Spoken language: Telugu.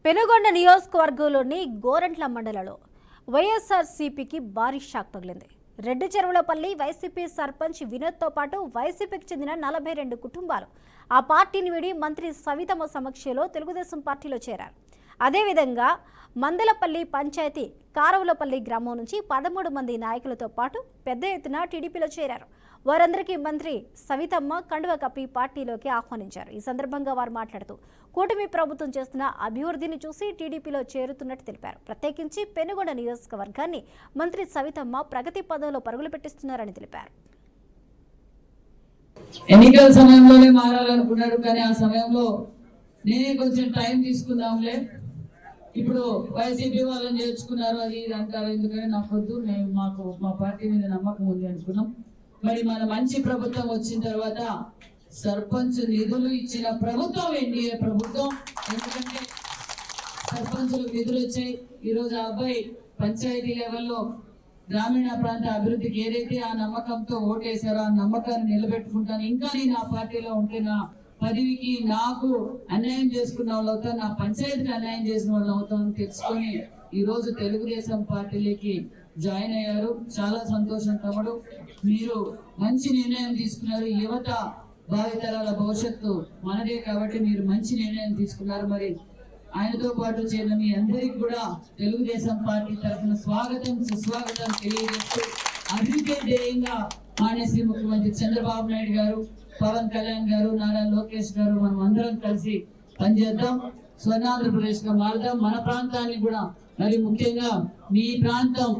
పెనుగొండ నియోజకవర్గంలోని గోరంట్ల మండలంలో వైఎస్ఆర్సీపీకి భారీ షాక్ తగిలింది. రెడ్డి చెరువులపల్లి వైసీపీ సర్పంచ్ వినోద్తో పాటు వైసీపీకి చెందిన 42 కుటుంబాలు ఆ పార్టీని వీడి మంత్రి సవితమ్మ సమక్షంలో తెలుగుదేశం పార్టీలో చేరారు. అదేవిధంగా మందలపల్లి పంచాయతీ కారవులపల్లి గ్రామం నుంచి 13 మంది నాయకులతో పాటు పెద్ద ఎత్తున టీడీపీలో చేరారు. వారందరికీ మంత్రి సవితమ్మ కండువ కప్పి పార్టీలోకి ఆహ్వానించారు. ఈ సందర్భంగా వారు మాట్లాడుతూ కూటమి ప్రభుత్వం చేస్తున్న అభివృద్ధిని చూసి టీడీపీలో చేరుతున్నట్టు తెలిపారు. ప్రత్యేకించి పెనుగొండ నియోజకవర్గాన్ని మంత్రి సవితమ్మ ప్రగతి పదంలో పరుగులు పెట్టిస్తున్నారని తెలిపారు. ఎన్నికల సమయంలోనే మారాలనుకున్నాడు, కానీ ఆ సమయంలో నేనే కొంచెం టైం తీసుకుందాంలే, ఇప్పుడు వైసీపీ వాళ్ళని చేర్చుకున్నారు అది ఇది అంటారు, ఎందుకంటే నాకు వద్దు, మాకు మా పార్టీ మీద నమ్మకం ఉంది అనుకున్నాం. మరి మన మంచి ప్రభుత్వం వచ్చిన తర్వాత సర్పంచ్ నిధులు ఇచ్చిన ప్రభుత్వం ఎన్డీఏ ప్రభుత్వం. ఎందుకంటే సర్పంచులకు నిధులు వచ్చాయి. ఈరోజు ఆ అబ్బాయి పంచాయతీ లెవెల్లో గ్రామీణ ప్రాంత అభివృద్ధికి ఏదైతే ఆ నమ్మకంతో ఓటేశారో ఆ నమ్మకాన్ని నిలబెట్టుకుంటాను. ఇంకా నేను ఆ పార్టీలో ఉంటే నా పదవికి నాకు అన్యాయం చేసుకున్న వాళ్ళు అవుతాను, నా పంచాయతీకి అన్యాయం చేసిన వాళ్ళు అవుతామని తెలుసుకొని ఈ రోజు తెలుగుదేశం పార్టీలోకి జాయిన్ అయ్యారు. చాలా సంతోషం తమ్ముడు, మీరు మంచి నిర్ణయం తీసుకున్నారు. యువత భావితరాల భవిష్యత్తు మనదే కాబట్టి మీరు మంచి నిర్ణయం తీసుకున్నారు. మరి ఆయనతో పాటు చేరిన మీ అందరికి కూడా తెలుగుదేశం పార్టీ తరఫున స్వాగతం సుస్వాగతం తెలియజేస్తూ అభివృద్ధి ధ్యేయంగా మానేసి ముఖ్యమంత్రి చంద్రబాబు నాయుడు గారు, పవన్ కళ్యాణ్ గారు, నారా లోకేష్ గారు మనం అందరం కలిసి పనిచేద్దాం, స్వర్ణాంధ్రప్రదేశ్ గా మారుదాం. మన ప్రాంతాన్ని కూడా, మరి ముఖ్యంగా మీ ప్రాంతం